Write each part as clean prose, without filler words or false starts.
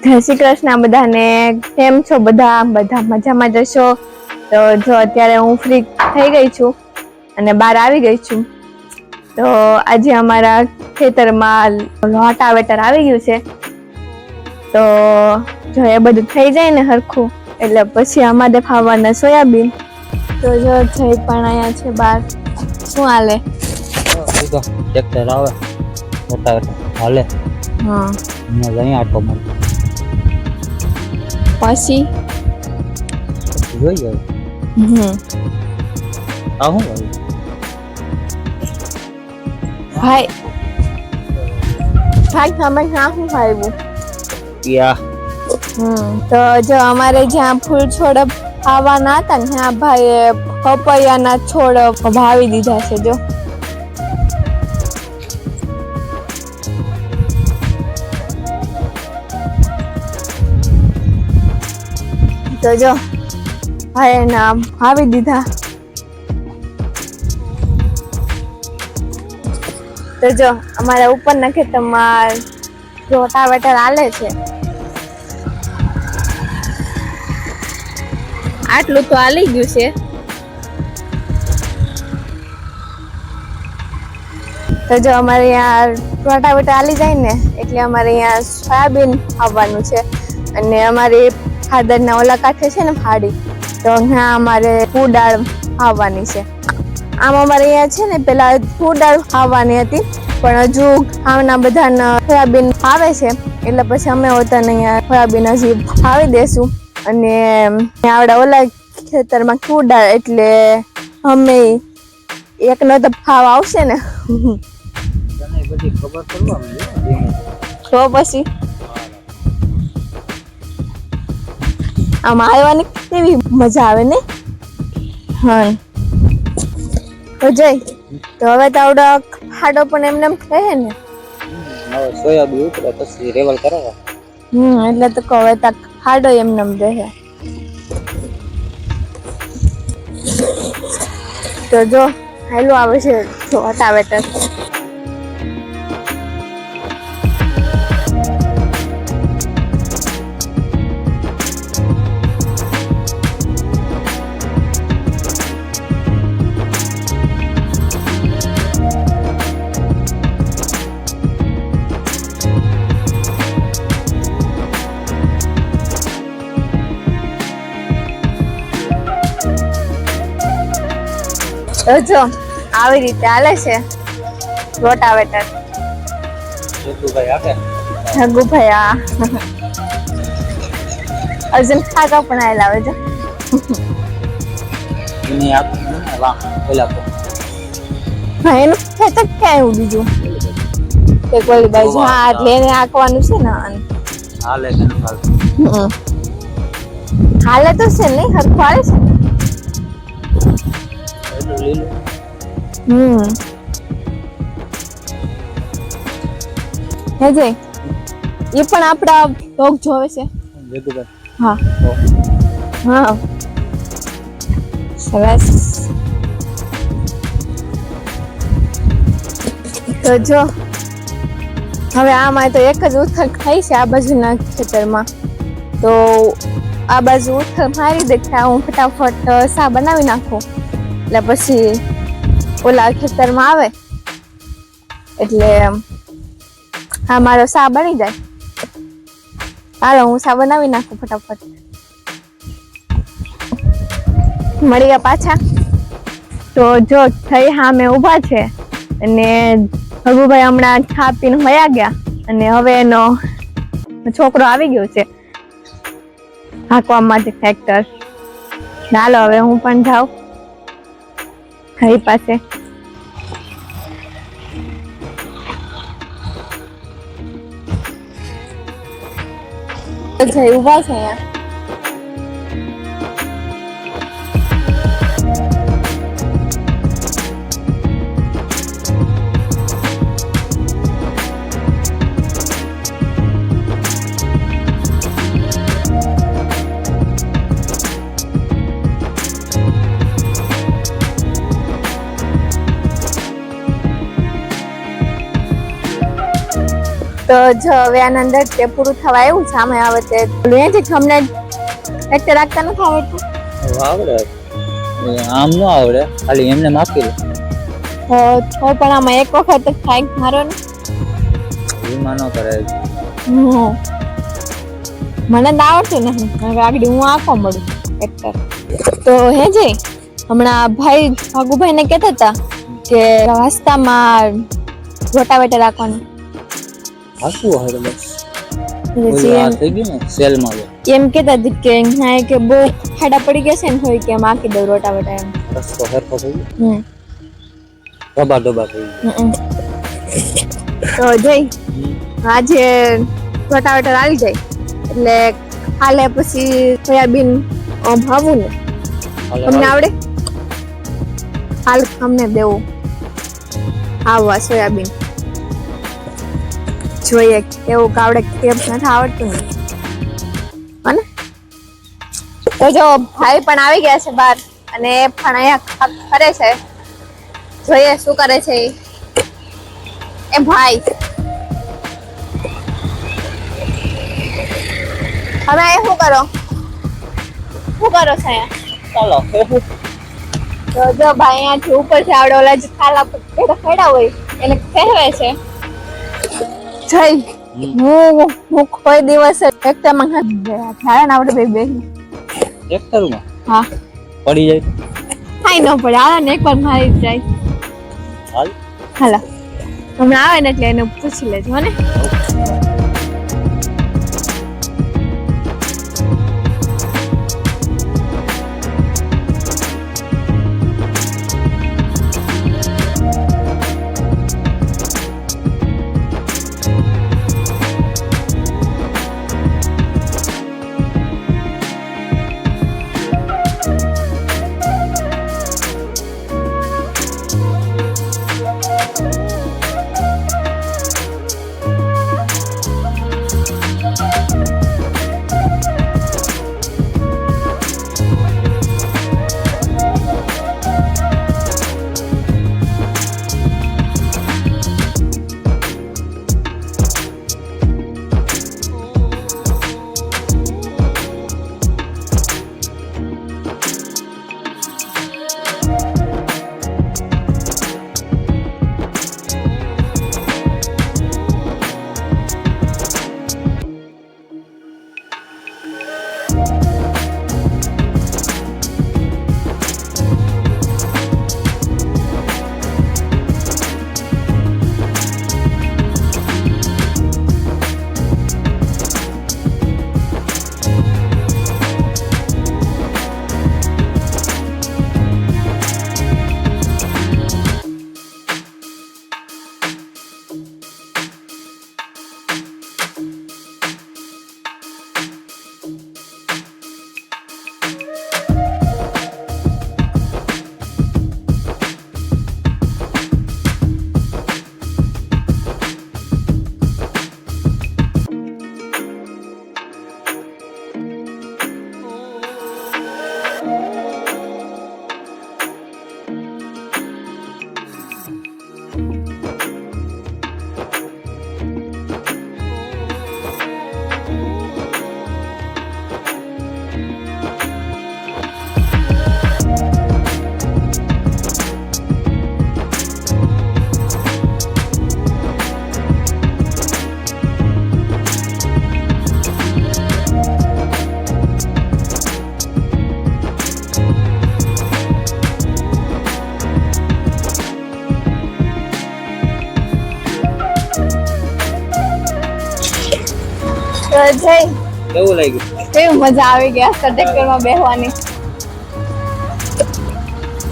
જય શ્રી કૃષ્ણ બધાને. કેમ છો બધા મજામાં જશો? તો જો અત્યારે હું ફ્રી થઈ ગઈ છું અને બહાર આવી ગઈ છું. તો આજે અમારા ખેતરમાં રોટાવેટર આવી ગયું છે. તો જો એ બધું થઈ જાય ને હરખું એટલે પછી અમારે ખાવાના સોયાબીન. તો જો જઈ પણ અહીંયા છે બહાર. શું હાલે? ટ્રેક્ટર આવે રોટાવેટર હાલે. હા લઈ આટો માર પછી જોઈએ આ હું ભાઈ તમે ક્યાં શું ખાયું? તો જો અમારે જ્યાં ફૂલ છોડ આવવાના હતા ને ત્યાં ભાઈએ પપૈયાના છોડ વાવી દીધા છે. જો તો જો ભાઈ એના વાવી દીધા. તો જો અમારા ઉપરના ખેતરમાં રોટાવેટર હાલે છે. આટલું તો હાલી ગયું છે. તો જો અમારે અહીંયા રોટાવેટર હાલી જાય ને એટલે અમારે અહીંયા સોયાબીન આવવાનું છે. અને અમારી ફાધરના ઓલા કાંઠે છે ને ફાડી, તો અહીંયા અમારે ફૂડ દાળ આવવાની છે. આમ અમારે અહીંયા છે ને પેલા ફૂડ દાળ આવવાની હતી, પણ હજુ આમના બધાના સોયાબીન આવે છે એટલે પછી અમે હોતા અહીંયા સોયાબીન હજી આવી દેશું. અને આવડા ઓલા ખેતરમાં ફૂડ દાળ એટલે અમે એકનો તો ભાવ આવશે ને. તો પછી આમ આવવાની કેવી મજા આવે ને. હા તો જઈ તો હવે તો આવડો ખાડો પણ એમને એમ કહે ને. સોયાબીન ઉતરે પછી રેવલ કરાવે. એટલે તો કહે તા ખાડો એમને એમ રહે. તો જો હાલો આવે છે રોટાવેટર. તો જો આવી રીતે હાલે છે રોટાવેટર. જગુભાઈ અર્જુન ખાતા પણ આવેલા આવે છે. એનું ખેતર ક્યાં એવું બીજું કે કોઈ બાજુ? હા એટલે એને આંકવાનું છે ને. હાલે તો છે નહીં હરખું હાલે છે. હેજે એ પણ આપડા ભોગ જોવે છે. હા હા સરસ. તો જો હવે આમાં તો એક જ ઉથલ ખાઈ છે આ બાજુના ખેતરમાં. તો આ બાજુ ઉથલ મારી દેખાય હું ફટાફટ સા બનાવી નાખું એટલે પછી ઓલા ખેતરમાં આવે એટલે હા મારો સા બની જાય. હાલો હું સા બનાવી નાખું ફટાફટ. મળી ગયા પાછા. તો જો થઈ સામે ઊભા છે અને ભગુભાઈ હમણાં ખા પીને વયા ગયા અને હવે એનો છોકરો આવી ગયો છે હાંકવા માટે ટ્રેક્ટર. ચાલો હવે હું પણ જાઉં ઘર પાસે. જઈ ઉભા છે અહીંયા. તો જો હવે આના અંદર તે પૂરું થવા આવ્યું છે. આમે આવે તે અહીંયાથી તમને ટ્રેક્ટર રાખતા નથી આવડતું? આવડે આમ ન આવડે, ખાલી એમને માપી લે. તો પણ આમાં એક વખત જ થાય મારો ને. એમાં ન કરે. મને તો આવડતું નથી, આગળ હું આખો મળું ટ્રેક્ટર. તો હે જે હમણાં ભાઈ ભાગુભાઈ ને કહેતા હતા કે રસ્તામાં રોટાવેટર રાખવાનું. હાસું હોય બસ. પછી આ થઈ ગયું ને સેલમાં એમ કહેતા હતા કે અહીંયા કે બહુ ખાડા પડી ગયા છે ને હોય કે એમ આખી દઉં રોટાવેટર એમ. રસ્તો સરખો થઈ ગયો. દબા થઈ ગયું. તો જઈ આજે રોટાવેટર આવી જાય એટલે હાલે પછી સોયાબીન ભાવું ને તમને આવડે? હાલ અમને દેવું આવવા સોયાબીન જોઈએ એવું કાવડે કેમ નથી આવડતું ને. અને તો જો ભાઈ પણ આવી ગયા છે બહાર અને એ પણ અહીંયા ફરે છે. જોઈએ શું કરે છે એ ભાઈ. હવે એ શું કરો છો અહીંયા? ચાલો તો જો ભાઈ અહીંયાથી ઉપરથી આવડે ઓલા જે ખાલા ખેડા હોય એને ફેરવે છે. જઈ હું કોઈ દિવસ ટ્રેક્ટરમાં થાય ને આપણે બે ટ્રેક્ટરમાં હા પડી જાય થાય ન પડે. આવે ને એકવાર મારી જાય. હાલ હાલો હમણાં આવે ને એટલે એને પૂછી લેજો ને. જય કેવું લાગ્યું? કેવી મજા આવી ગઈ આ ટ્રેક્ટર માં બેસવાની.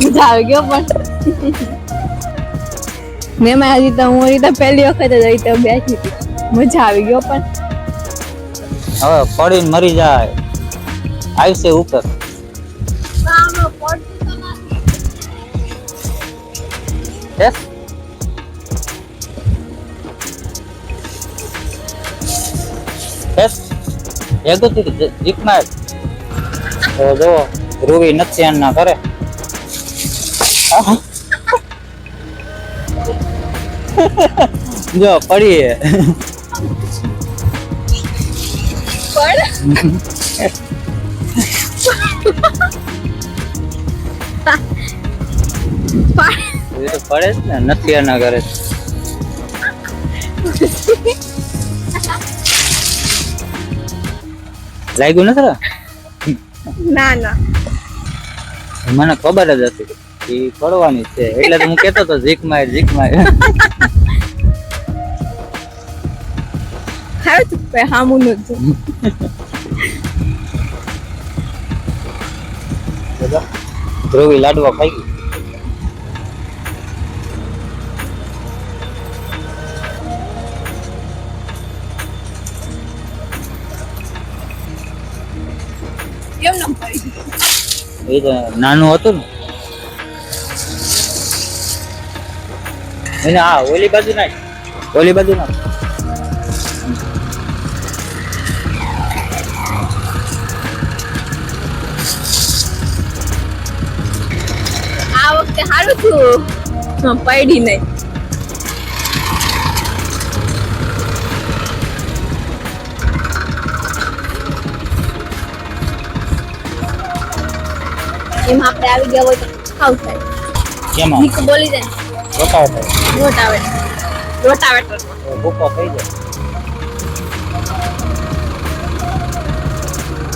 મજા આવી ગયો પણ મેં હજી તો હું તો પહેલી વખત જ અહીં તો બેસી હતી. મજા આવી ગયો પણ હવે પડીને મરી જાય આવશે ઉપર. જો રૂવી નથી ના કરે જો પડી એ તો પડે જ ને, નથી એના ઘરે. લાગ્યું નથી? ના ના મને ખબર જ હતી એ પડવાની છે, એટલે તો હું કેતો હતો ઝીક માર. હારું તું કઈ હામું નતું. ધ્રુવી લાડવા ખાઈ ગઈ. કેમ ન પડી? એ તો નાનું હતું ને એને. હા, ઓલી બાજુ નાખ. આ વખતે હારું થયું પડી નહીં. એમ આપણે આવી ગયા હોય તો ખાવ થાય. કેમાં નીકુ બોલી જાય રોટાવેટર ભૂકો થઈ જાય.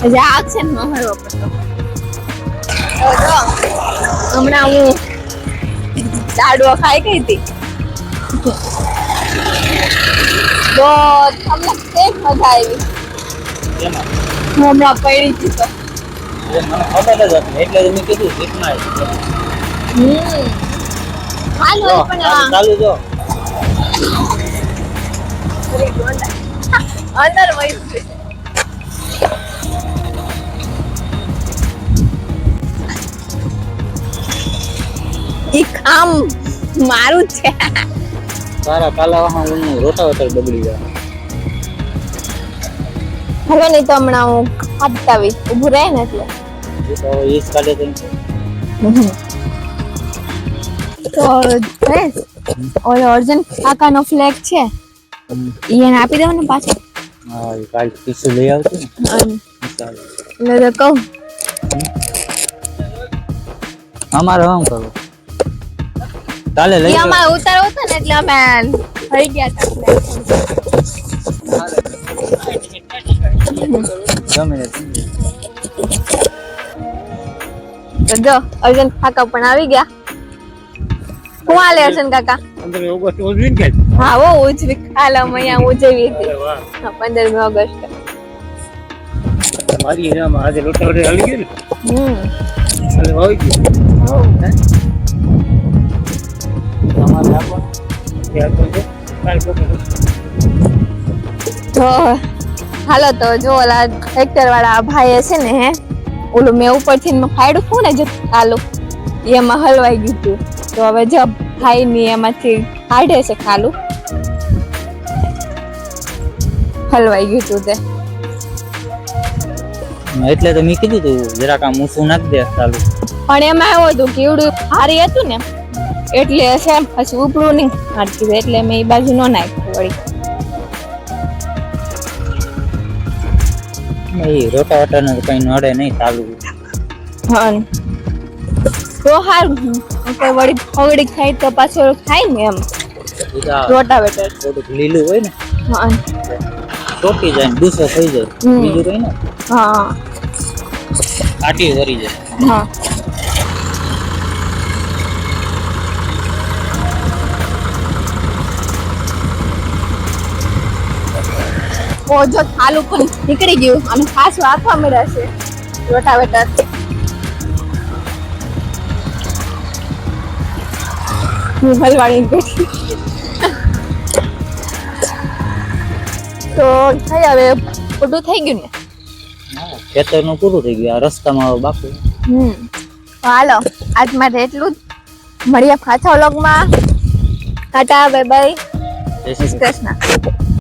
હજી આ છે ને હળવો પડતો. જો હમણાં હું લાડવા ખાઈ ગઈ હતી તો તમને કેમ મજા આવી? કેમાં હું હમણાં પડી હતી તો એ મને ખબર જ હતી, એટલે જ મેં કીધું ઝીક માર. હાલો જો, પણ ચાલુ જો. અંદર વહી ગઈ. ઈ કામ મારું જ છે. તારા કાલાવાહા ઊનનું રોટાવેટર બગડી જાય. હવે નહીં તો હમણાં હું ખાપતાવી ઊભું રહે ને એટલે એ તો હવે ઈસ કાઢે તો તો બસ ઓલો અર્જુન કાકાનો ફ્લેગ છે ઈ એને આપી દેવો ને પાછો. હા, એ કાલ પીછું લઈ આવતું ને. અને ચાલે. એટલે તો કહું અમારે શું કરવું? ચાલે લઈ ઈ જાઓ. અમારે ઉતારવો હતો ને એટલે અમે ફરી ગયા હતા. જમીને તો જો અર્જુન કાકા પણ આવી ગયા. હું હાલે અર્જુન કાકા? 15 ઓગસ્ટ ઉજવીને કે હા વો ઉજવી કાલ અમે અહીંયા ઉજવી હતી. વાહ, હા, 15મી ઓગસ્ટ. મારી એનામાં આજે રોટાવેટર હાલી ગયું ને. હાલે આવી ગયું. તમારે આપો ને. એ આપો છે. કાલ બપોરે. તો હાલો તો જો ઓલા ટ્રેક્ટર વાળા ભાઈએ છે ને ઓલું મેં ઉપરથી ફાડ્યું હતું ને જો ખાલું એમાં હલવાઈ ગયું હતું. તો હવે જો ભાઈ ની એમાંથી કાઢે છે ખાલું, હલવાઈ ગયું હતું તે. એટલે તો મેં કીધું તું જરાક આમ ઊંચું નાખ દે ચાલુ. પણ એમાં એવું હતું કે એવડું ભારી હતું ને એટલે છે પછી ઉપડું નહીં હારતી એટલે મેં એ બાજુ ન નાખ્યું વળી. એ રોટાવેટર ને કઈ નડે નહીં ચાલુ. હા તો હારું કોઈ વળી ફગડી ખાય તો પાછો ખાય ને એમ રોટાવેટર. થોડુંક લીલું હોય ને હા ટોકી જાય ને ડૂસો થઈ જાય. બીજું કઈ ને હા કાટી વરી જાય. હા ઓ જો થાલું પણ નીકળી ગયું અને પાછું આખવા મળ્યા છે રોટાવેટર. હું હલવાડી બેઠી તો થઈ હવે ખોટું થઈ ગયું ને. ખેતરનું પૂરું થઈ ગયું, આ રસ્તામાં હવે બાકી. તો હાલો આજ માટે એટલું જ. મળીએ પાછા વ્લોગમાં. Tata bye bye. જય શ્રી કૃષ્ણ. કૃષ્ણ.